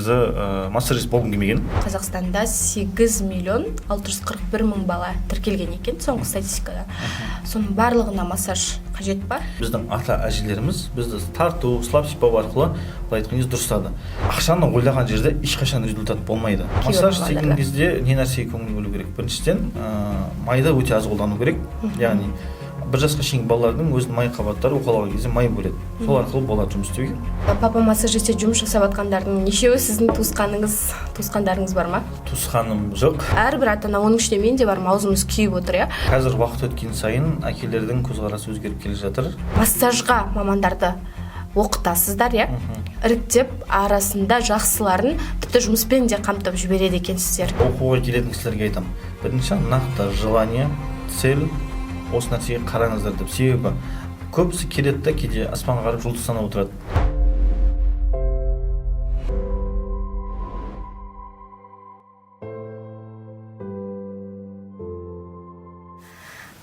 негізі массажист болғым келмеген. Қазақстанда 8.641.000 бала тіркелген екен соңғы статистикада. Соның барлығына массаж қажет па? Біздің ата-әжелеріміз бізді тарту, сылап сипау арқылы былай айтқан кезде дұрыстады. Ақшаны ойлаған жерде ешқашан результат болмайды. Массаж істеген кезде не нәрсеге көңіл бөлу керек? Біріншіден, майда өте аз қолдану керек. Яғни бір жасқа шейінгі балалардың өзінің май қабаттары уқалаған кезде май бөледі. Сол арқылы болады жұмыс істеуге. Папа массажистте жұмыс жасап жатқандардың нешеуі сіздің туысқандарыңыз бар ма? Туысқаным жоқ. Әрбір ата-ана, оның ішінде мен де бармын, аузымыз күйіп отыр, иә? Қазір уақыт өткен сайын әкелердің көзқарасы өзгеріп келе жатыр. Массажға мамандарды оқытасыздар, иә? Іріктеп арасында жақсыларын тіпті жұмыспен де қамтып жібереді екенсіздер. Оқуға келетін кісілерге айтамын. Бірінші нақты желание, цель, осы нәрсеге қараңыздар деп. Себебі көбісі келеді де кейде аспанға қарап жұлдыз санап отырады.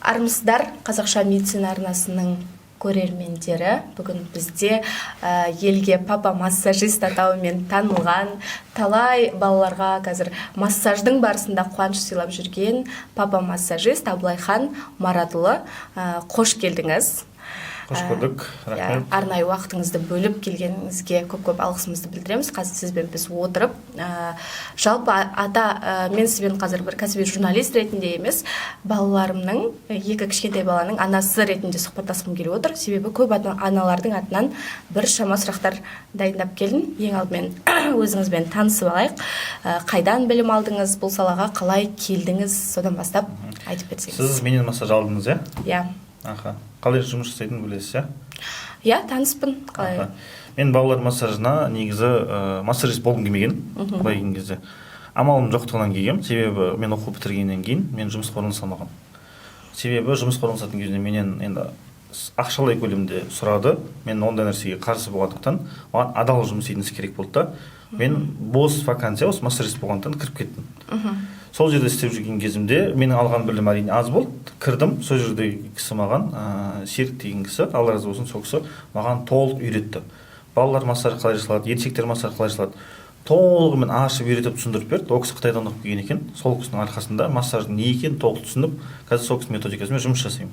Армысыздар, Қазақша медицина арнасының көрермендері. Бүгін бізде елге папа массажист атауымен танылған, талай балаларға қазір массаждың барысында қуаныш сыйлап жүрген папа массажист Абылайхан Маратұлы. Қош келдіңіз. Қош көрдік, рахмет. Арнайы уақытыңызды бөліп келгеніңізге көп алғысымызды білдіреміз. Қазір сізбен біз отырып, жалпы мен сізбен қазір бір кәсіби журналист ретінде емес, балаларымның, екі кішкентай баланың анасы ретінде сұхбаттасқым келіп отыр. Себебі көп аналардың атынан бір шама сұрақтар дайындап келдім. Ең алдымен өзіңізбен танысып алайық. Қайдан білім алдыңыз, бұл салаға қалай келдіңіз, содан бастап айтып берсеңіз. Сіз менен массаж алдыңыз, иә? Иә. Қалай жұмыс жасайтынын білесіз, иә? Иә, таныспын. Қалай? Мен балалар массажына негізі массажист болғым келмеген, былай келген кезде. Амалым жоқтығынан келгем, себебі мен оқу бітіргеннен кейін мен жұмысқа орналаса. Себебі жұмысқа орналасатын кезде менен енді ақшалай көлемде сұрады. Мен ондай нәрсеге қарсы болғандықтан, оған адал жұмыс етіңіз керек болды да. Мен бос вакансия, осы массажист болғандықтан кіріп кеттім. Сол жерде істеп жүрген кезімде менің алған білім әрине аз болды. Кірдім, сол жерде кісі маған, Серік деген кісі, Алла разы болсын, сол кісі маған толық үйретті. Балалар массажы қалай жасалады, ересектер массажы қалай жасалады, толығымен ашып үйретіп түсіндіріп берді. Ол кісі Қытайдан оқып келген екен. Сол кісінің арқасында массаждың не екенін толық түсініп, қазір сол кісінің методикасымен жұмыс жасаймын.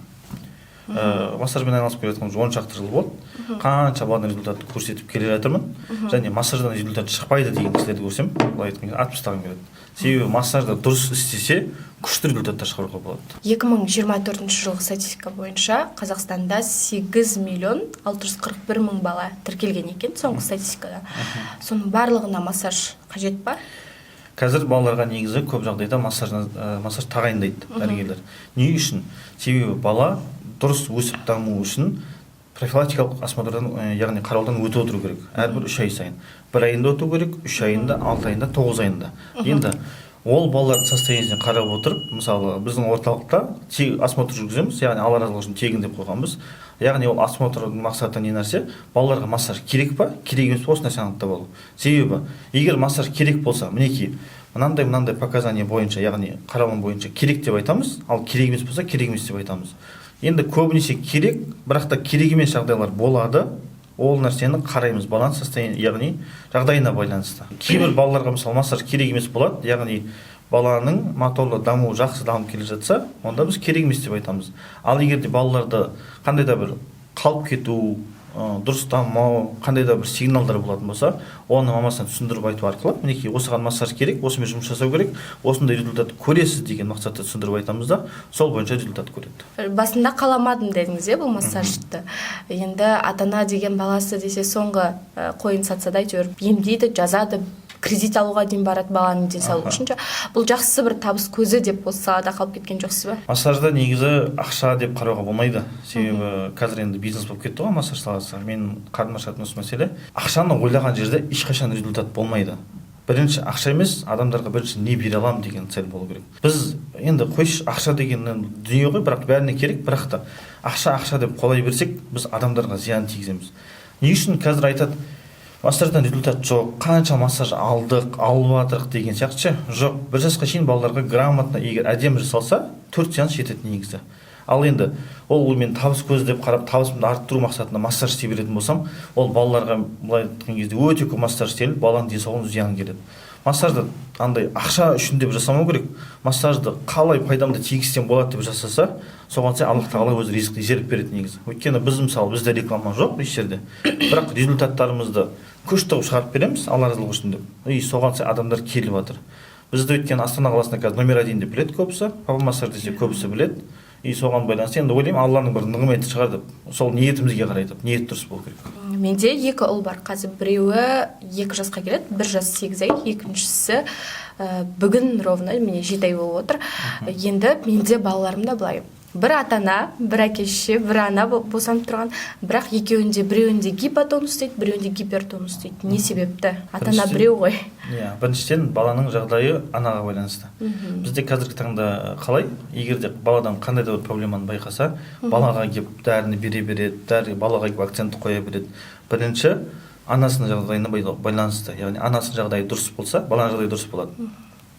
Массажбен айналысып келе жатқан 10 шақты жыл болды. Қанша баланың результатын көрсетіп келе жатырмын. Және массаждан результат шықпайды деген кісілерді көрсем, былай айтқан кезде атып тастағым келеді. Себебі массажда дұрыс істесе, күшті результаттар шығаруға болады. 2024 жылғы статистика бойынша Қазақстанда 8.641.000 бала тіркелген екен соңғы статистикада. Соның барлығына массаж қажет па? Қазір балаларға негізі көп жағдайда массаж тағайындайды дәрігерлер. Не үшін? Себебі бала дұрыс өсіп даму үшін профилактикалық осмотрдан, яғни қараудан өтіп отыру керек. Әрбір 3 ай сайын. 1 айында өту керек, 3 айында, 6 айында, 9 айында. Енді ол балалардың состояниесіне қарап отырып, мысалы, біздің орталықта осмотр жүргіземіз, яғни Алла разылығы үшін тегін деп қойғанбыз. Яғни ол осмотрдың мақсаты не нәрсе? Балаларға массаж керек па? Керек емес осы нәрсені анықтап алу. Себебі, егер массаж керек болса, мінекей, мынандай показания бойынша, яғни қаралым бойынша керек деп айтамыз, ал керек емес болса, керек емес деп айтамыз. Енді көбінесе керек, бірақ та керек емес жағдайлар болады. Ол нәрсені қараймыз, баланс состояние, яғни жағдайына байланысты. Кейбір балаларға мысалы массаж керек емес болады, яғни баланың моторлы дамуы жақсы дамып келе жатса, онда біз керек емес деп айтамыз. Ал егер де балаларды қандай да бір қалып кету, дұрыс дамымау, қандай да бір сигналдар болатын болса, оны мамасына түсіндіріп айту арқылы, мінекей осыған массаж керек, осымен жұмыс жасау керек, осындай результат көресіз деген мақсатта түсіндіріп айтамыз да, сол бойынша результат көреді. Басында қаламадым дедіңіз, бұл массажды. Енді ата-ана деген баласы десе соңғы қойын сатса да әйтеуір емдейді, жазады, кредит алуға дейін барады баланың денсаулығы үшін. Бұл жақсы бір табыс көзі деп осы салада қалып кеткен жоқсыз ба? Массажда негізі ақша деп қарауға болмайды. Себебі қазір енді бизнес болып кетті ғой массаж саласы. Мен қарым ашатын осы мәселе. Ақшаны ойлаған жерде ешқашан результат болмайды. Бірінші ақша емес, адамдарға бірінші не бере аламын деген цель болу керек. Біз енді қойшы ақша деген дүние ғой, бірақ бәріне керек, бірақ та ақша деп қолай берсек, біз адамдарға зиян тигіземіз. Не үшін қазір айтады, массаждан результат жоқ, қанша массаж алып жатырық деген сияқты жоқ. 1 жасқа шейін балаларға грамотно, егер әдемі жасалса, 4 сеанс жетеді негізі. Ал енді ол мен табыс көздеп қарап табысымды арттыру мақсатында массаж істей беретін болсам, ол балаларға былай айтқан кезде өте көп массаж істеліп, баланың денсаулығына зиян келеді. Массажды андай ақша үшін деп жасамау керек. Массажды қалай пайдамды тигізсем болады деп жасаса, соған сай Аллах тағала өзі ризықты еселеп береді негізі. Өйткені біз мысалы бізде реклама жоқ еш жерде, бірақ результаттарымызды күш тауып шығарып береміз Алла разылығы үшін деп. И соған сай адамдар келіп жатыр. Бізді өйткені Астана қаласында қазір номер 1 деп біледі көбісі, папа массаж десе көбісі біледі. И соған байланысты енді ойлаймын Алланың бір нығметі шығар деп. Сол ниетімізге қарай деп, ниет дұрыс болу керек. Менде 2 ұл бар. Қазір біреуі 2 жасқа келеді, 1 жас 8 ай, екіншісі бүгін ровно міне 7 ай болып отыр. Енді менде балаларымда былай. Бір ата-ана, бір әке-шеше, бір ана босанып тұрған, бірақ екеуінде біреуінде гипотонус дейді, біреуінде гипертонус дейді. Не себепті? Ата-ана біреу ғой. Иә, біріншіден баланың жағдайы анаға байланысты. Бізде қазіргі таңда қалай? Егер де баладан қандай да бір проблеманы байқаса, балаға келіп дәріні бере береді, балаға келіп акцентті қоя береді. Бірінші анасының жағдайына байланысты. Яғни анасының жағдайы дұрыс болса, баланың жағдайы дұрыс болады.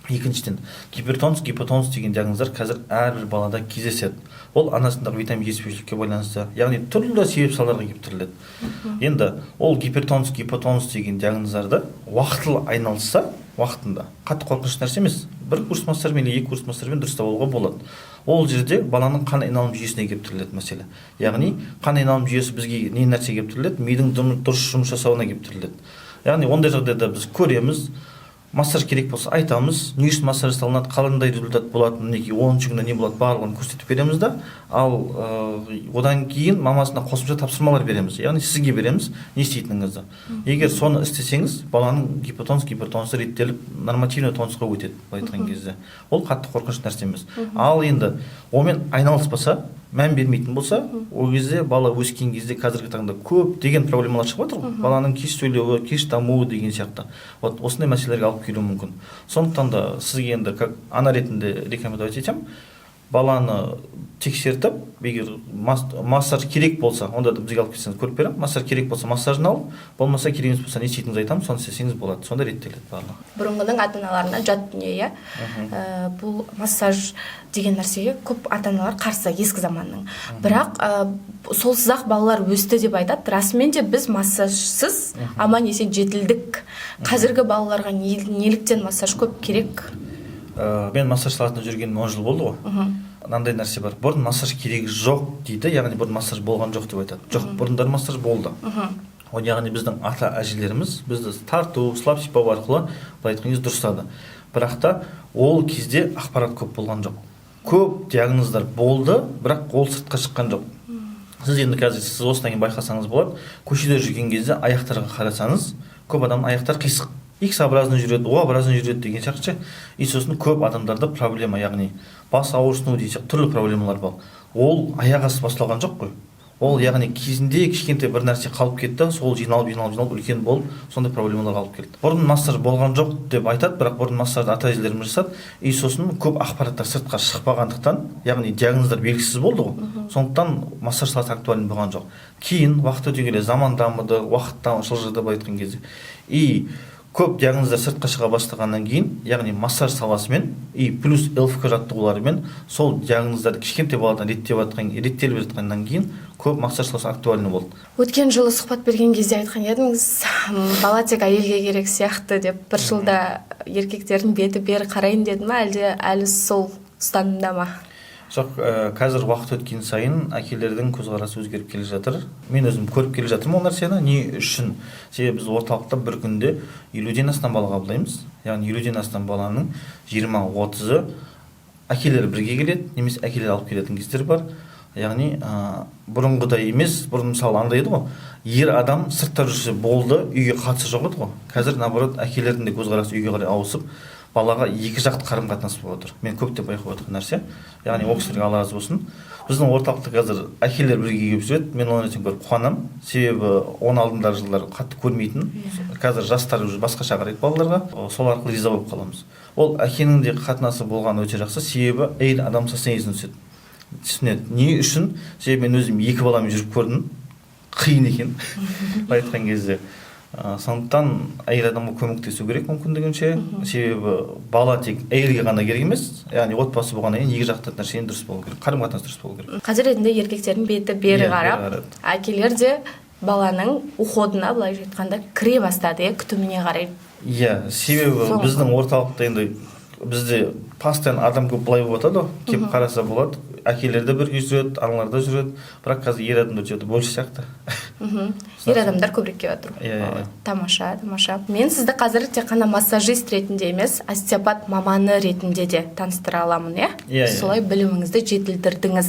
Екіншіден, гипертонус, гипотонус деген диагноздар қазір әрбір балада кездеседі. Ол анасындағы витамин жетіспеушілікке байланысты, яғни түрлі себеп салдарға келіп тіреледі. Енді ол гипертонус, гипотонус деген диагноздарды уақытылы айналысса, уақытында қатты қорқынышты нәрсе емес. Бір курс массажбен или 2 курс массажбен дұрыстап болады. Ол жерде баланың қан айналым жүйесіне келіп тіреледі мәселе. Яғни қан айналым жүйесі бізге не нәрсе келіп тіреледі? Мидың дұрыс жұмыс жасауына келіп тіреледі. Яғни ондай жағдайда біз көреміз, массаж керек болса айтамыз, не үшін массаж жасалынады, қандай результат болады, мінекей 10-ші күнде не болады, барлығын көрсетіп береміз да, ал одан кейін мамасына қосымша тапсырмалар береміз. Яғни сізге береміз не істейтініңізді. Егер соны істесеңіз, баланың гипотонус, гипертонусы реттеліп, нормативный тонусқа өтеді, айтқан кезде. Ол қатты қорқынышты нәрсе емес. Ал енді онымен айналыспаса, мән бермейтін болса, ол кезде бала өскен кезде қазіргі таңда көп деген проблемалар шығып отыр ғой. Баланың кеш сөйлеуі, кеш дамуы деген сияқты. Вот осындай мәселелерге алып келуі мүмкін. Сондықтан да сізге енді как ана ретінде рекомендовать етемін, баланы тексертіп, егер массаж керек болса, онда да бізге алып келсеңіз көріп беремін. Массаж керек болса массажын алып, болмаса керек емес болса не істейтініңізді айтамын, соны істесеңіз болады. Сонда реттеледі барлығы. Бұрынғының ата-аналарына жат дүние, бұл массаж деген нәрсеге көп ата-аналар қарсы ескі заманның. Бірақ солсыз-ақ балалар өсті деп айтады. Расымен де біз массажсыз аман есен жетілдік. Қазіргі балаларға неліктен массаж көп керек? Мен массаж саласында жүргенім 10 жыл болды ғой. Мынандай нәрсе бар. Бұрын массаж керегі жоқ дейді, яғни бұрын массаж болған жоқ деп айтады. Жоқ, бұрындар массаж болды. Яғни біздің ата-әжелеріміз бізді тарту, сылап сипау арқылы былай айтқан кезде дұрыстады. Бірақ та ол кезде ақпарат көп болған жоқ. Көп диагноздар болды, бірақ ол сыртқа шыққан жоқ. Сіз енді қазір сіз осыдан кейін байқасаңыз болады, көшеде жүрген кезде аяқтарға қарасаңыз, көп адамның аяқтары қисық. X-образно жүреді, O-образно жүреді деген сияқты. И сосын көп адамдарда проблема, яғни бас ауырсыну дейсек түрлі проблемалар бар. Ол аяқ асты басталған жоқ қой. Ол яғни кезінде кішкентай бір нәрсе қалып кетті, сол жиналып үлкен болып, сондай проблемалар қалып келді. Бұрын массаж болған жоқ деп айтады, бірақ бұрын массажды ата-әжелеріміз жасады. И сосын көп ақпараттар сыртқа шықпағандықтан, яғни диагноздар белгісіз болды ғой. Сондықтан массаж саласы актуален болған жоқ. Кейін уақыт өте келе заман дамыды, уақыт жылжыды былай айтқан кезде. И көп диагноздар сыртқа шыға бастағаннан кейін, яғни массаж саласымен и плюс ЛФК жаттығуларымен сол диагноздарды кішкентай баладан реттеліп жатқаннан кейін көп массаж саласы актуальны болды. Өткен жылы сұхбат берген кезде айтқан едіңіз, бала тек әйелге керек сияқты деп, бір жылда еркектердің беті бері қарайын деді ма, әлі сол ұстанымда ма? Жоқ, қазір уақыт өткен сайын әкелердің көзқарасы өзгеріп келе жатыр. Мен өзім көріп келе жатырмын ол нәрсені. Не үшін? Себебі біз орталықта бір күнде 50-ден астам бала қабылдаймыз. Яғни 50-ден астам баланың 20-30-ы әкелер бірге келеді, немесе әкелер алып келетін кездер бар. Яғни бұрынғыдай емес, бұрын мысалы андай еді ғой, ер адам сыртта жүрсе болды, үйге қатысы жоқ еді ғой. Қазір наоборот әкелердің де көзқарасы үйге қарай ауысып, балаға екі жақты қарым-қатынас болып отыр. Мен көптеп байқап отырған нәрсе. Яғни ол кісілерге Алла разы болсын. Біздің орталықта қазір әкелер бірге келіп жүреді. Мен оны көріп қуанамын. Себебі оның алдындағы жылдары қатты көрмейтін. Қазір жастар уже басқаша қарайды балаларға. Сол арқылы риза болып қаламыз. Ол әкенің де қатынасы болған өте жақсы. Себебі әйел адам состояниесіне түседі. Түсінеді. Не үшін? Себебі мен өзім 2 баламен жүріп көрдім. Қиын екен. Айтқан кезде. Сондықтан әйел адамға көмектесу керек мүмкіндігінше. Себебі бала тек әйелге ғана керек емес, яғни отбасы болғаннан кейін екі жақты нәрсенің дұрыс болу керек, қарым-қатынас дұрыс болу керек. Қазір енді еркектердің беті бері қарап, әкелер де баланың уходына былай айтқанда кіре бастады, күтіміне қарай. Иә, себебі біздің орталықта енді бізде постоянно адам көп былай болып жатады, келіп қараса болады. Әкелер де бірге жүреді, аналар да жүреді, бірақ қазір ер адамдар жүреді больше сияқты. Ер адамдар көбірек келіп жатыр. Тамаша. Мен сізді қазір тек қана массажист ретінде емес, остеопат маманы ретінде де таныстыра аламын, иә? Солай біліміңізді жетілдірдіңіз.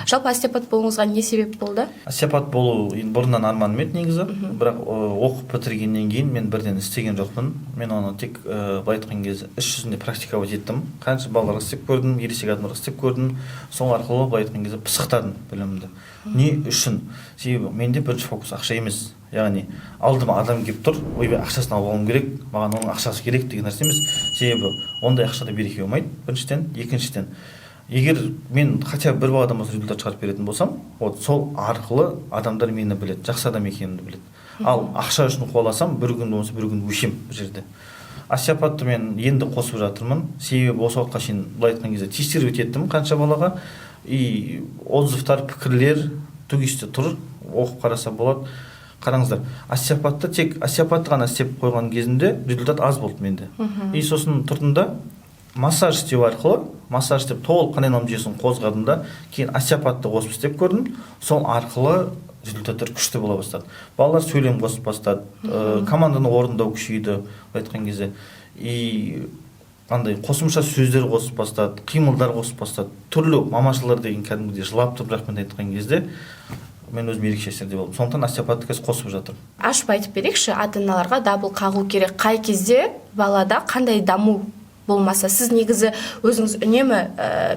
Жалпы остеопат болуыңызға не себеп болды? Остеопат болу бұрыннан арманым еді негізі, бірақ оқып бітіргеннен кейін мен бірден істеген жоқпын. Мен оны тек былай айтқан кезде іс жүзінде практикаға жеттім. Қанша балаларға істеп көрдім, ересек адамдарға істеп көрдім. Сол арқылы былай айтқан кезде пысықтадым білімді. Не үшін? Себебі менде бірінші фокус ақша емес. Яғни алдыма адам келіп тұр, ойбай ақшасын алып алуым керек, маған оның ақшасы керек деген нәрсе емес. Себебі ондай ақшада береке болмайды, біріншіден. Екіншіден, егер мен хотя бір бағадан результат шығарып беретін болсам, сол арқылы адамдар мені біледі, жақсы адам екенімді біледі. Ал ақша үшін қуаласам, бір күн болмаса бір күн өшем бір жерде. Остеопатты мен енді қосып жатырмын. Себебі осы уақытқа шейін былай айтқан кезде тестировать еттім қанша балаға. И отзывтар, пікірлер тугисте тұр, оқып қараса болады. Қараңыздар, остеопатты ғана істеп қойған кезінде результат аз болды менде. И сосын тұрдым да массаж істеу арқылы, массаж істеп толық қанайналым жүйесін қозғадым да, кейін остеопатты қосып істеп көрдім. Сол арқылы результаттар күшті бола бастады. Балалар сөйлем қосып бастады, команданы орындау күшейді, айтқан кезде. И андай қосымша сөздер қосып бастады, қимылдар қосып бастады. Түрлі мамашылар деген кәдімгідей жылап тұрып рахмет айтқан кезде мен өзім ерекше әсерде болдым. Сондықтан остеопатты қазір қосып жатырмын. Ашып айтып берейікші, ата-аналарға дабыл қағу керек. Қай кезде балада қандай даму болмаса, сіз негізі өзіңіз үнемі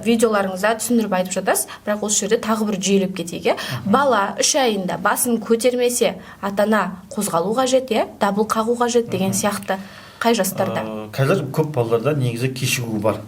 видеоларыңызда түсіндіріп айтып жатасыз, бірақ осы жерде тағы бір жүйелеп кетейік. Бала 3 айында басын көтермесе, ата-ана қозғалу қажет, дабыл қағу қажет деген сияқты. Қай жастарда? Қазір көп балаларда негізі кешігу бар.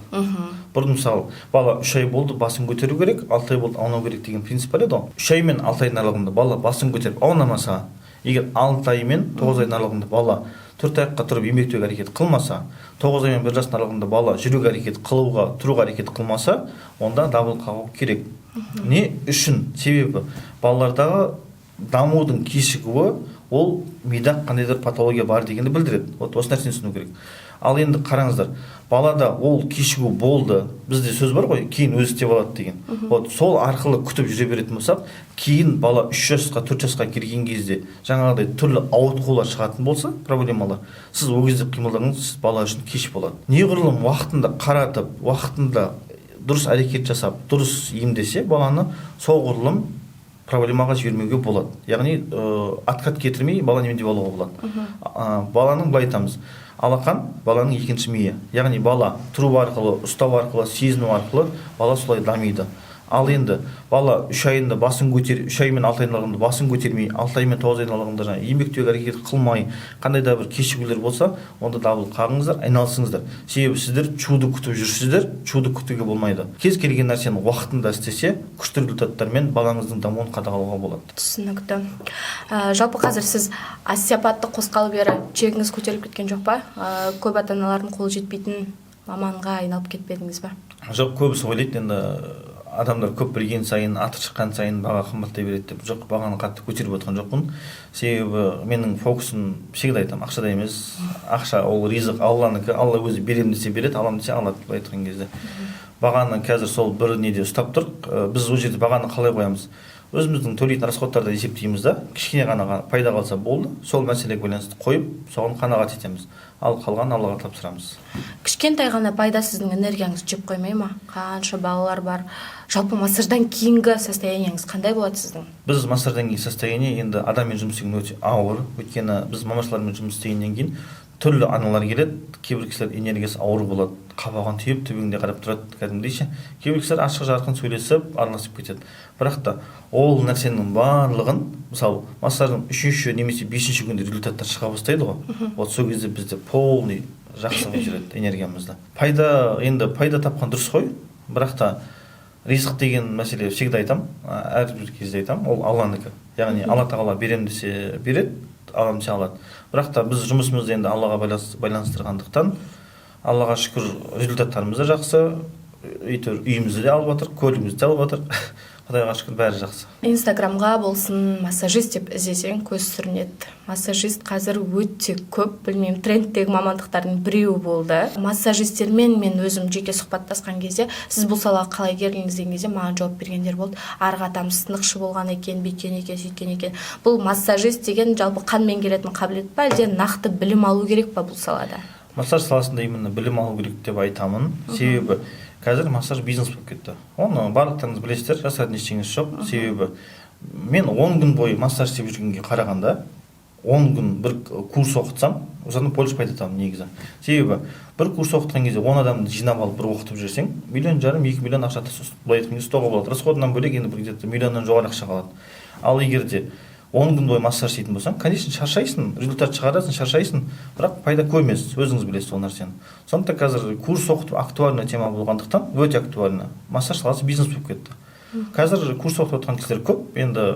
Бұрын мысалы, бала 3 ай болды, басын көтеру керек, 6 ай болды, аунау керек деген принцип бар еді ғой. 3 ай мен 6 айдың аралығында бала басын көтеріп аунамаса, егер 6 ай мен 9 айдың аралығында бала 4 аяққа тұрып еңбектеуге әрекет қылмаса, 9 ай мен 1 жастың аралығында бала жүруге әрекет қылуға, тұруға әрекет қылмаса, онда дабыл қағу керек. Не үшін? Себебі балалардағы дамудың кешігуі ол мида қандайда патология бар дегенді білдіреді. Осы нәрсені түсіну керек. Ал енді қараңыздар, балада ол кешігу болды, бізде сөз бар ғой, кейін өзі істеп алады деген. Сол арқылы күтіп жүре беретін болсақ, кейін бала 3 жасқа, 4 жасқа келген кезде жаңағыдай түрлі ауытқулар шығатын болса, проблемалар, сіз ол кезде қимылдағыңыз бала үшін кеш болады. Неғұрлым уақытында қаратып, уақытында дұрыс әрекет жасап, дұрыс емдесе баланы, соғұрлым проблемаға жібермеуге болады. Яғни откат кетірмей бала емдеп алуға болады. Баланың былай айтамыз, алақан баланың екінші миы. Яғни бала тұру арқылы, ұстау арқылы, сезіну арқылы бала солай дамиды. Ал енді бала 3 айында басын көтер, 3 ай мен 6 айдың аралығында басын көтермей, 6 ай мен 9 айдың аралығында жаңа еңбектеуге әрекет қылмай, қандай да бір кешігулер болса, онда дабыл қағыңыздар, айналысыңыздар. Себебі сіздер чуды күтіп жүрсіздер, чуды күтуге болмайды. Кез келген нәрсені уақытында істесе, күшті результаттармен балаңыздың дамуын қадағалауға болады. Түсінікті. Жалпы қазір сіз остеопатты қосқалы бері чегіңіз көтеріліп кеткен жоқ па? Көп ата-аналардың қолы жетпейтін маманға айналып кетпедіңіз ба? Жоқ, көбісі ойлайды, енді адамдар көп білген сайын, аты шыққан сайын баға қымбаттай береді деп. Жоқ, бағаны қатты көтеріп отырған жоқпын. Себебі менің фокусым всегда айтамын, ақшада емес. Ақша ол ризық Алланікі, Алла өзі берем десе береді, алам десе алады деп айтқан кезде. Бағаны қазір сол бір неде ұстап тұрық. Біз ол жерде бағаны қалай қоямыз? Өзіміздің төлейтін расходтарды есептейміз да, кішкене ғана пайда қалса болды, сол мәселеге байланысты қойып, соған қанағат етеміз. Ал қалған Аллаға тапсырамыз. Кішкентай ғана пайда сіздің энергияңызды жеп қоймай ма? Қанша балалар бар? Жалпы массаждан кейінгі состояниеңіз қандай болады сіздің? Біз массаждан кейін состояние енді адаммен жұмыс істеген өте ауыр. Өйткені біз мамашылармен жұмыс істегеннен кейін түрлі аналар келеді, кейбір кісілер энергиясы ауыр болады, қабаған түйіп төбеңде қарап тұрады кәдімгідейше. Кейбір кісілер ашық жарқын сөйлесіп, араласып кетеді. Бірақ та ол нәрсенің барлығын, мысалы, массаждың 3-ші немесе 5-ші күнде результаттар шыға бастайды ғой. Сол кезде бізде полный жақсы болып жүреді энергиямызда. Пайда тапқан дұрыс қой, бірақ та ризық деген мәселе всегда айтам, әрбір кезде айтам, ол Алланікі. Яғни Алла тағала берем десе береді, алам десе алады. бірақ та біз жұмысымызды енді Аллаға байланыстырғандықтан Аллаға шүкір результаттарымыз да жақсы, әйтеуір үйімізді де алып жатыр, көлігімізді де алып жатыр. Құдайға шүкір бәрі жақсы. Инстаграмға болсын массажист деп іздесең көз сүрінеді. Массажист қазір өте көп, білмеймін, трендтегі мамандықтардың біреуі болды. Массажисттермен мен өзім жеке сұхбаттасқан кезде, сіз бұл салаға қалай келдіңіз деген кезде маған жауап бергендер болды. Арғы атам сынықшы болған екен, бүйкен екен, сөйткен екен. Бұл массажист деген жалпы қанмен келетін қабілет па, әлде нақты білім алу керек па бұл салада? Массаж саласында именно білім алу керек деп айтамын. Себебі қазір массаж бизнес болып кетті. Оны барлықтарыңыз білесіздер, жасыратын ештеңесі жоқ. Себебі мен 10 күн бойы массаж істеп жүргенге қарағанда 10 күн бір курс оқытсам, осыдан польша пайда табамын негізі. Себебі бір курс оқытқан кезде 10 адамды жинап алып бір оқытып жүрсең, 1,5 миллион, 2 миллион ақша былай айтқан кезде ұстауға болады. Расходынан бөлек енді бір где-то миллионнан жоғары ақша қалады. Ал егер де 10 күн бойы массаж істейтін болсаң, конечно, шаршайсың, результат шығарасың, шаршайсың, бірақ пайда көрмейсіз, өзіңіз білесіз ол нәрсені. Сондықтан қазір курс оқыту актуальна тема болғандықтан, өте актуальна. Массаж саласы бизнес болып кетті. Қазір курс оқытып отқан кісілер көп, енді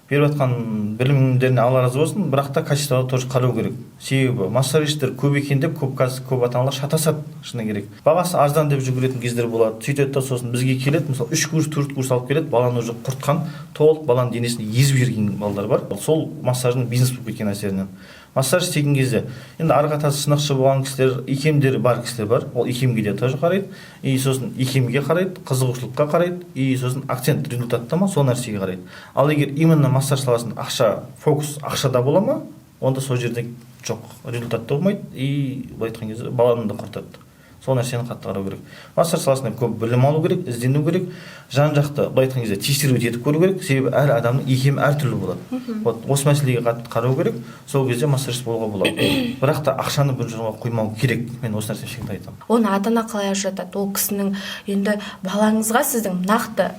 беріп жатқан білімдеріне Алла разы болсын, бірақ та качествоға тоже қарау керек. Себебі массажисттер көп екен деп көп ата-аналар шатасады, шыны керек. Бағасы арзан деп жүгіретін кездер болады. Сөйтеді да сосын бізге келеді, мысалы 3 курс, 4 курс алып келеді, баланы уже құртқан, толық баланың денесін езіп жіберген балдар бар. Сол массаждың бизнес болып кеткен әсерінен. Массаж істеген кезде енді арғы атасы сынықшы болған кісілер, икемдері бар кісілер бар. Ол икемге де тоже қарайды, и сосын икемге қарайды, қызығушылыққа қарайды, и сосын акцент результатта ма, сол нәрсеге қарайды. Ал егер именно массаж саласында фокус ақшада бола ма, онда сол жерде жоқ, результат болмайды, и былай айтқан кезде баланы да құртады. Сол нәрсені қатты қарау керек. Массаж саласында көп білім алу керек, іздену керек, жан-жақты былай айтқан кезде тексеру етіп көру керек, себебі әр адамның икемі әртүрлі болады. Вот осы мәселеге қатты қарау керек, сол кезде массажист болуға болады. Бірақ та ақшаны бір жолға қоймау керек. Мен осы нәрсені шекті айтамын. Оны ата-ана қалай ажыратады? Ол кісінің енді балаңызға сіздің нақты,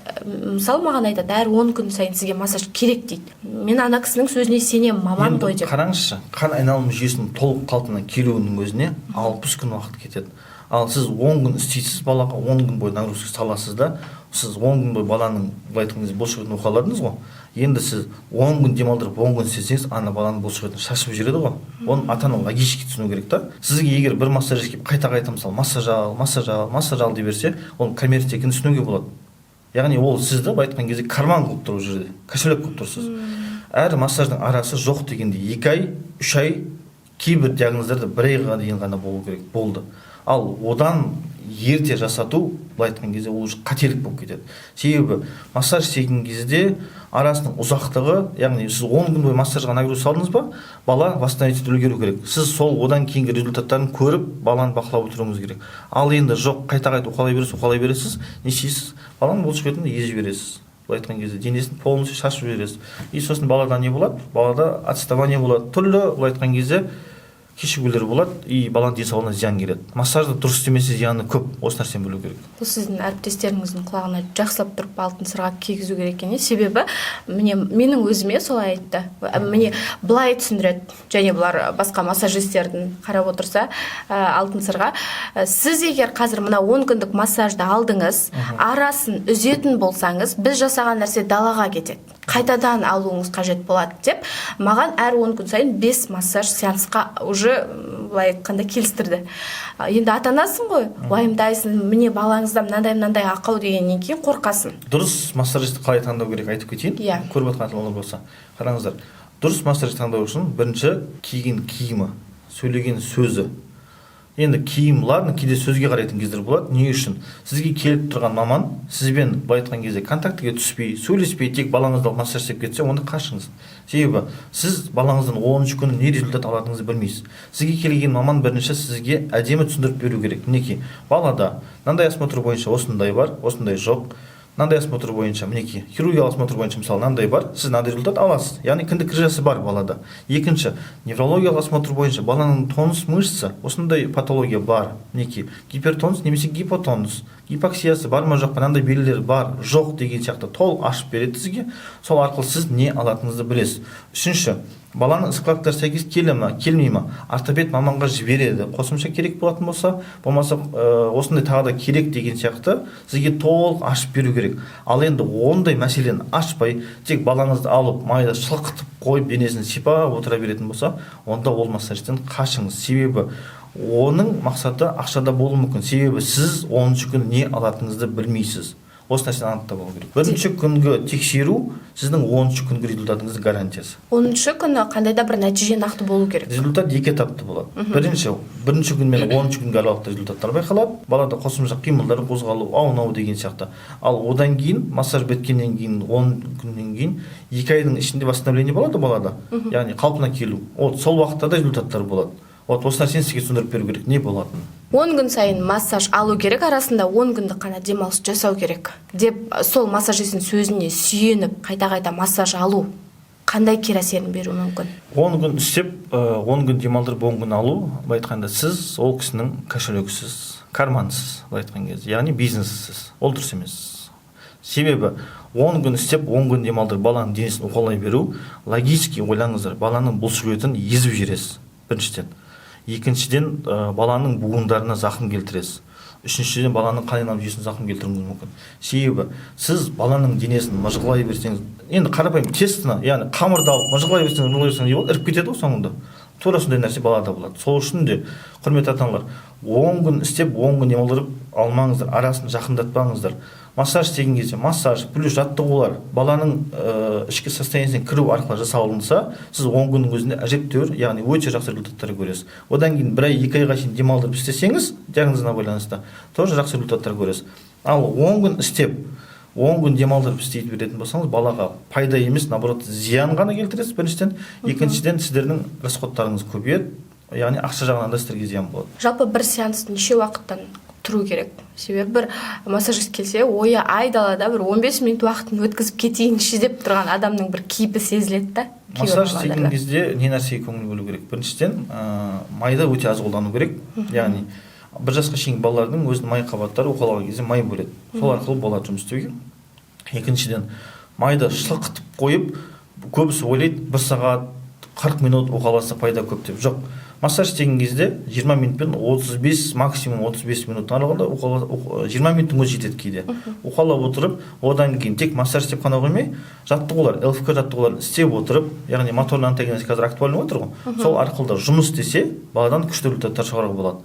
мысалы маған айтады, әр 10 күн сайын сізге массаж керек дейді. Мен ана кісінің сөзіне сенемін, маман ғой деп. Қараңызшы, қан айналым жүйесінің толық қалпына келуінің өзіне 60 күн уақыт кетеді. Ал сіз 10 күн істейсіз, балаға 10 күн бойы нагрузка саласыз да, сіз 10 күн бойы баланың былай айтқан кезде бұлшықетін оқаладыңыз ғой. Енді сіз 10 күн демалдырып 10 күн істесеңіз, ана баланың бұлшықетін шашып жібереді ғой. Оны ата-ана логически түсіну керек та. Сізге егер бір массажист келіп қайта-қайта мысалы массаж ал дей берсе, оны коммерция екенін түсінуге болады. Яғни ол сізді былай айтқан кезде карман қылып тұр жерде, кошелек қылып тұрсыз. Әр массаждың арасы жоқ дегенде 2 ай, 3 ай, кейбір диагноздарда 1 айға дейін ғана болу керек болды. Ал одан ерте жасату, былай айтқан кезде ол қателік болып кетеді. Себебі массаж істеген кезде арасының ұзақтығы, яғни сіз 10 күн бойы массажға нагрузка салдыңыз ба, бала восстановить үлгеру керек. Сіз сол одан кейінгі результаттарын көріп, баланы бақылап отыруыңыз керек. Ал енді жоқ, қайта-қайта уқалай бересіз, не істейсіз? Баланың бұлшықетін езіп жібересіз. Былай айтқан кезде денесін полностью шашып жібересіз. И сосын балада не болады? Балада отставание болады. Түрлі былай айтқан кезде кешігулер болады, и баланың денсаулығына зиян келеді. Массажды дұрыс істемесе зияны көп, осы нәрсені білу керек. Бұл сіздің әріптестеріңіздің құлағына жақсылап тұрып алтын сырға кигізу керек екен. Себебі менің өзіме солай айтты. Міне былай түсіндіреді, және бұлар басқа массажистердің қарап отырса алтын сырға. Сіз егер қазір мына 10 күндік массажды алдыңыз, арасын үзетін болсаңыз, біз жасаған нәрсе далаға кетеді. Қайтадан алуыңыз қажет болады деп, маған әр 10 күн сайын 5 массаж сеансқа уже былай айтқанда келістірді. Енді ата-анасың ғой, уайымдайсың, міне балаңыздан мынандай ақау дегеннен кейін қорқасың. Дұрыс массажисті қалай таңдау керек айтып кетейін. Көріп отқан ата-аналар болса, қараңыздар. Дұрыс массажист таңдау үшін бірінші киген киімі, сөйлеген сөзі. Енді киім, ладно, кейде сөзге қарайтын кездер болады. Не үшін? Сізге келіп тұрған маман сізбен былай айтқан кезде контактіге түспей, сөйлеспей, тек балаңызды массаж істеп кетсе, онда қашыңыз. Себебі сіз балаңыздан 10 күн не результат алатыныңызды білмейсіз. Сізге келген маман бірінші сізге әдемі түсіндіріп беру керек. Мінекей, балада мынандай осмотр бойынша осындай бар, осындай жоқ. Мынандай осмотр бойынша, мінекей, хирургиялық осмотр бойынша мысалы мынандай бар, сіз мынандай результат аласыз. Яғни кіндік крыжасы бар балада. Екінші, неврологиялық осмотр бойынша баланың тонус мышцы, осындай патология бар. Мінекей, гипертонус немесе гипотонус, гипоксиясы бар ма жоқ па, мынандай белгілер бар, жоқ деген сияқты толық ашып береді сізге. Сол арқылы сіз не алатыныңызды білесіз. Үшінші, баланың складтары сәйкес келе ма келмей ма ортопед маманға жібереді, қосымша керек болатын болмаса осындай тағы да керек деген сияқты сізге толық ашып беру керек. Ал енді ондай мәселені ашпай тек балаңызды алып майда шылқытып қойып денесін сипап отыра беретін болса, онда ол массажден қашыңыз. Себебі оның мақсаты ақшада болуы мүмкін. Себебі сіз 10-шы күні не алатыныңызды білмейсіз. Осы нәрсені анықтап алу керек. Бірінші күнгі тексеру сіздің 10-шы күнгі результатыңыздың гарантиясы. 10-шы күні қандай да бір нәтиже нақты болу керек. Результат екі этапты болады. Бірінші күн мен 10-шы күнге аралықта результаттар байқалады. Балада қосымша қимылдар, қозғалу, аунау деген сияқты. Ал одан кейін массаж біткеннен кейін 10 күннен кейін 2 айдың ішінде восстановление болады балада. Яғни қалпына келу. Сол уақытта да результаттар болады. Осы нәрсені сізге түсіндіріп беру керек, не болатынын. 10 күн сайын массаж алу керек, арасында 10 күндік қана демалыс жасау керек деп сол массажистің сөзіне сүйеніп қайта-қайта массаж алу қандай кері әсерін беруі мүмкін? 10 күн істеп, 10 күн демалдырып, 10 күн алу, былай айтқанда сіз ол кісінің кошелексіз, кармансыз, былай айтқан кезде, яғни бизнессіз. Ол дұрыс емес. Себебі 10 күн істеп, 10 күн демалдырып, баланың денесін уқалай беру, логически ойлаңыздар, баланың бұлшықетін езіп жібересіз, біріншіден. Екіншіден, баланың буындарына зақым келтіресіз. Үшіншіден, баланың қан айналым жүйесіне зақым келтіруіңіз мүмкін. Себебі сіз баланың денесін мыжғылай берсеңіз, енді қарапайым тестіні, яғни қамырды алып мыжғылай берсеңіз, іріп кетеді ғой соңында. Тура сондай нәрсе балада болады. Сол үшін де, құрметті ата-аналар, 10 күн істеп, 10 күн демалдырып алмаңыздар, арасын жақындатпаңыздар. Массаж істеген кезде массаж плюс жаттығулар баланың ішкі состояниесіне кіру арқылы жасалынса, сіз 10 күннің өзінде әжептәуір, яғни өте жақсы результаттар көресіз. Одан кейін 1 ай 2 айға шейін демалдырып істесеңіз, диагнозына байланысты, тоже жақсы результаттар көресіз. Ал 10 күн істеп, 10 күн демалдырып істейтін беретін болсаңыз, балаға пайда емес, наоборот, зиян ғана келтіресіз, біріншіден. Екіншіден, сіздердің расходтарыңыз көбейеді, яғни ақша жағынан да сіздерге зиян болады. Жалпы бір сеанс неше уақыттан тұру керек? Себебі бір массажист келсе, ойы айдалада бір 15 минут уақытын өткізіп кетейінші деп тұрған адамның бір кейпі сезіледі да. Массаж істеген кезде не нәрсеге көңіл бөлу керек? Біріншіден, майда өте аз қолдану керек. Яғни 1 жасқа шейінгі балалардың өзінің май қабаттары уқалаған кезде май бөледі. Сол арқылы болады жұмыс істеуге. Екіншіден, майды шылқытып қойып, көбісі ойлайды 1 сағат 40 минут уқаласа пайда көп деп. Жоқ. Массаж істеген кезде 20 минутпен 35, максимум 35 минут аралығында 20 минуттың өзі жетеді кейде. Уқалап отырып, одан кейін тек массаж істеп қана қоймай, жаттығулар, ЛФК жаттығуларын істеп отырып, яғни моторный антагонез қазір актуальны отыр ғой. Сол арқылы жұмыс істесе, баладан күшті результаттар шығаруға болады.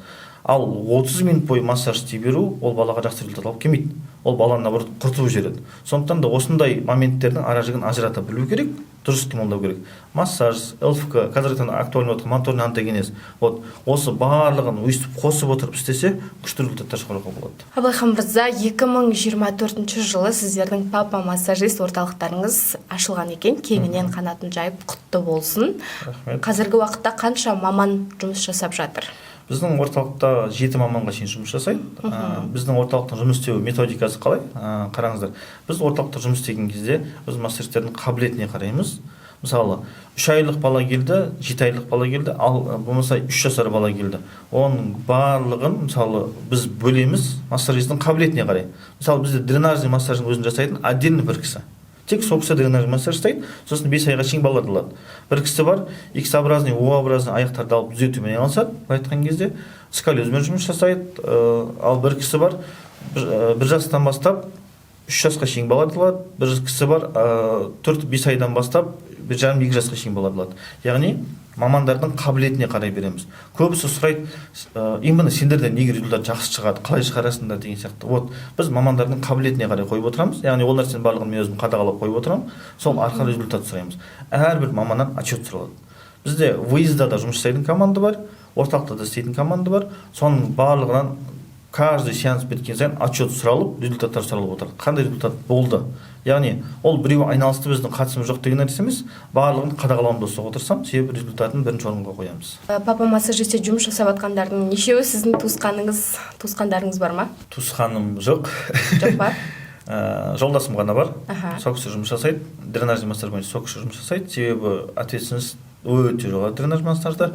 Ал 30 минут бойы массаж істей беру, ол балаға жақсы результат алып келмейді. Ол баланы наоборот құртып жібереді. Сондықтан да осындай моменттердің ара-жігін ажырата білу керек, дұрыс қимылдау керек. Массаж, ЛФК, қазір актуальны отыр, моторный антагонез. Осы барлығын өйстіп қосып отырып істесе, күшті результаттар шығаруға болады. Абылайхан мырза, 2024 жылы сіздердің папа массажист орталықтарыңыз ашылған екен. Кеңінен қанатын жайып құтты болсын. Қазіргі уақытта қанша маман жұмыс жасап жатыр? Біздің орталықта 7 маманға шейін жұмыс жасайды. Біздің орталықтың жұмыс істеу методикасы қалай? Қараңыздар. Біз орталықта жұмыс істеген кезде біз массажистердің қабілетіне қараймыз. Мысалы, 3 айлық бала келді, 7 айлық бала келді, ал болмаса 3 жасар бала келді. Оның барлығын, мысалы, біз бөлеміз массажистің қабілетіне қарай. Мысалы, бізде дренажный массаждың өзін жасайтын отдельно бір кісі. Тек сол кісі дренажный массаж жасайды, сосын 5 айға шейін балаларды алады. Бір кісі бар, X-образный, O-образный аяқтарды алып түзетумен айналысады, айтқан кезде сколиозмен жұмыс жасайды. Ал бір кісі бар, 1 жастан бастап 3 жасқа шейін балаларды алады. Бір кісі бар, 4-5 айдан бастап 1,5-2 жасқа шейін балаларды алады. Яғни мамандардың қабілетіне қарай береміз. Көбісі сұрайды, именно сендерден неге результат жақсы шығады, қалай шығарасыңдар деген сияқты. Біз мамандардың қабілетіне қарай қойып отырамыз. Яғни ол нәрсенің барлығын мен өзім қадағалап қойып отырамын. Сол арқылы результат сұраймыз. Әрбір маманнан отчет сұралады. Бізде выезда да жұмыс жасайтын команда бар, орталықта да істейтін команда бар. Соның барлығынан каждый сеанс біткен сайын отчет сұралып, результаттар сұралып отырады. Қандай результат болды? Яғни ол біреу айналысты біздің қатысымыз жоқ деген нәрсе емес, барлығын қадағалауымды ұстап отырсам, себебі результатын бірінші орынға қоямыз. Папа массажистте жұмыс жасап жатқандардың нешеуі сіздің туысқандарыңыз бар ма? Туысқаным жоқ. Жоқ па? Жолдасым ғана бар. Сол кісі жұмыс жасайды. Дренажный массаж бойынша сол кісі жұмыс жасайды. Себебі ответственность өте жоғары дренаж массаждар.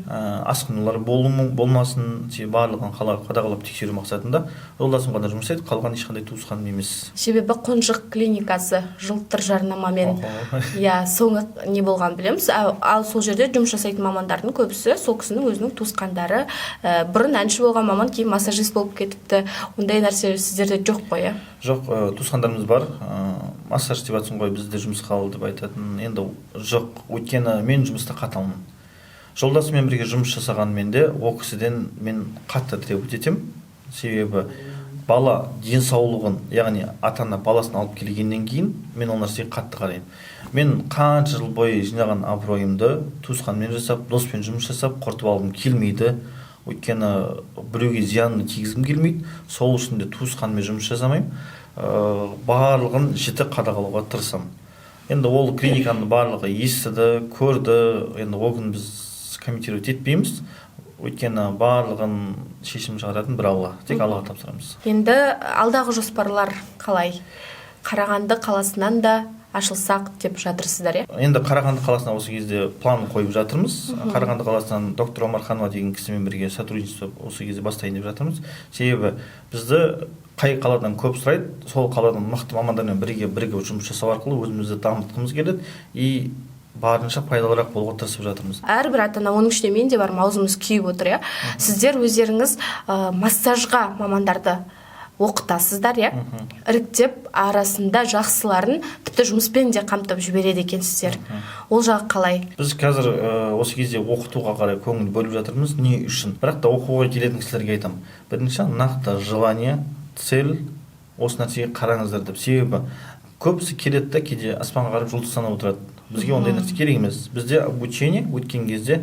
Асқынулар болмасын, барлығын қадағалап тексеру мақсатында жолдасым ғана жұмыс істейді, қалған ешқандай туысқаным емес. Себебі Қонжық клиникасы жылтыр жарнамамен соңы не болған білеміз. Ал сол жерде жұмыс жасайтын мамандардың көбісі сол кісінің өзінің туысқандары, бұрын әнші болған маман кейін массажист болып кетіпті. Ондай нәрсе сіздерде жоқ қой? Жоқ, туысқандарымыз бар. Массаж деп жатсың ғой, бізде жұмысқа ал деп айтатын. Енді жоқ, өйткені мен жұмыста қаталмын. Жолдасымен бірге жұмыс жасағанмен де ол кісіден мен қатты требовать етемін. Себебі бала денсаулығын, яғни ата-ана баласын алып келгеннен кейін мен ол нәрсеге қатты қараймын. Мен қанша жыл бойы жинаған абыройымды туысқанмен жасап, доспен жұмыс жасап, құртып алғым келмейді. Өйткені біреуге зиянын тигізгім келмейді. Сол үшін де туысқанмен жұмыс жасамаймын. Барлығын жіті қадағалауға тырысамын. Енді ол клиниканың барлығы естіді, көрді. Енді ол күн біз комментировать етпейміз. Өйткені барлығын шешім шығаратын бір Алла. Тек Аллаға тапсырамыз. Енді алдағы жоспарлар қалай? Қарағанды қаласынан да ашылсақ деп жатырсыздар, Енді Қарағанды қаласына осы кезде план қойып жатырмыз. Қарағанды қаласынан доктор Омарханова деген кісімен бірге сотрудничество осы кезде бастайын деп жатырмыз. Себебі бізді қай қаладан көп сұрайды, сол қаладан мықты мамандармен бірге жұмыс жасау арқылы өзімізді дамытқымыз келеді и барынша пайдалырақ болуға тырысып жатырмыз. Әрбір ата-ана, оның ішінде мен де бар, аузымыз күйіп отыр, Сіздер өздеріңіз массажға мамандарды оқытасыздар, іріктеп арасында жақсыларын тіпті жұмыспен де қамтып жібереді екенсіздер. Ол жағы қалай? Біз қазір осы кезде оқытуға қарай көңіл бөліп жатырмыз. Не үшін? Бірақ та оқуға келетін кісілерге айтамын. Бірінші нақты желание, цель, осы нәрсеге қараңыздар деп. Себебі көбісі келеді де кейде аспанға қарап жұлдыз санап отырады. Бізге ондай нәрсе керек емес. Бізде обучение өткен кезде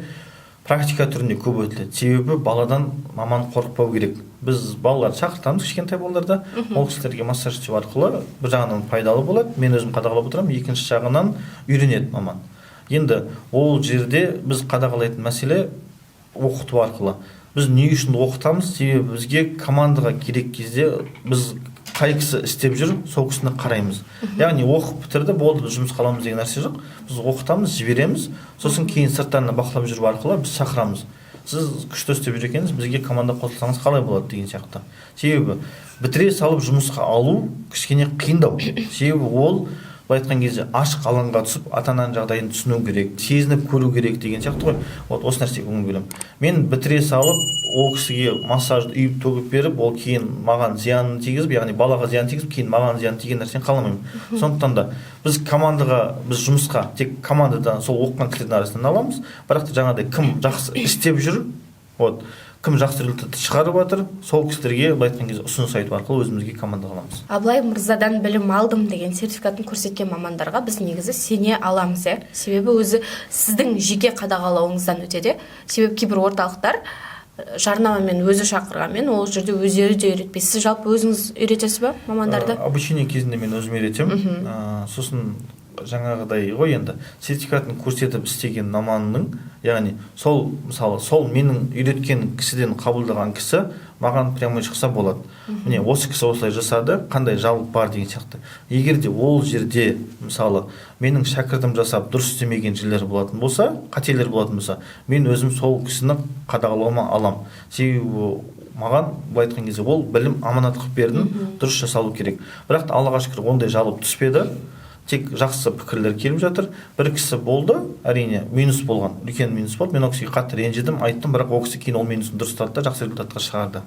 практика түрінде көп өтіледі. Себебі баладан маман қорықпау керек. Біз балаларды шақыртамыз кішкентай балаларда. Ол кісілерге массаж жасау арқылы бір жағынан пайдалы болады. Мен өзім қадағалап отырамын. Екінші жағынан үйренеді маман. Енді ол жерде біз қадағалайтын мәселе оқыту арқылы. Біз не үшін оқытамыз? Себебі бізге командаға керек кезде біз қай кісі істеп жүр, сол кісіні қараймыз. Яғни оқып бітірді, болды, біз жұмысқа аламыз деген нәрсе жоқ. Біз оқытамыз, жібереміз, сосын кейін сырттан бақылап жүру арқылы біз шақырамыз. Сіз күшті істеп жүр екенсіз, бізге команда қосылсаңыз қалай болады деген сияқты. Себебі бітіре салып жұмысқа алу кішкене қиындау. Себебі ол былай айтқан кезде ашық алаңға түсіп, ата-ананың жағдайын түсіну керек, сезініп көру керек деген сияқты ғой. Осы нәрсеге көңіл бөлемін. Мен бітіре салып, ол кісіге массажды үйіп төгіп беріп, ол кейін маған зиянын тигізіп, яғни балаға зиян тигізіп, кейін маған зиян тиген нәрсені қаламаймын. Сондықтан да біз біз жұмысқа тек командадан сол оқыған кісілердің арасынан аламыз. Бірақ та жаңағыдай кім жақсы істеп жүр, кім жақсы результат шығарып жатыр, сол кісілерге былай айтқан кезде ұсыныс айту арқылы өзімізге команда аламыз. Абылай мырзадан білім алдым деген сертификатын көрсеткен мамандарға біз негізі сене аламыз, Себебі өзі сіздің жеке қадағалауыңыздан өтеді. Себебі кейбір орталықтар жарнамамен өзі шақырғанмен ол жерде өздері де үйретпей. Сіз жалпы өзіңіз үйретесіз ба мамандарды? Обучение кезінде мен өзім үйретемін. Сосын жаңағыдай ғой, енді сертификатын көрсетіп істеген маманның, яғни мысалы сол менің үйреткен кісіден қабылдаған кісі маған прямо шықса болады. Міне осы кісі осылай жасады, қандай жауап бар деген сияқты. Егер де ол жерде мысалы менің шәкіртім жасап дұрыс істемеген жерлер болатын болса, қателер болатын болса, мен өзім сол кісіні қадағалауыма алам. Себебі маған былай айтқан кезде ол білім аманат қылып бердім, дұрыс жасалу керек. Бірақ та Аллаға шүкір ондай жалып түспеді. Тек жақсы пікірлер келіп жатыр. Бір кісі болды, әрине минус болған, үлкен минус болды. Мен ол кісіге қатты ренжідім, айттым, бірақ ол кісі кейін ол минусын дұрыстады да жақсы результатқа шығарды.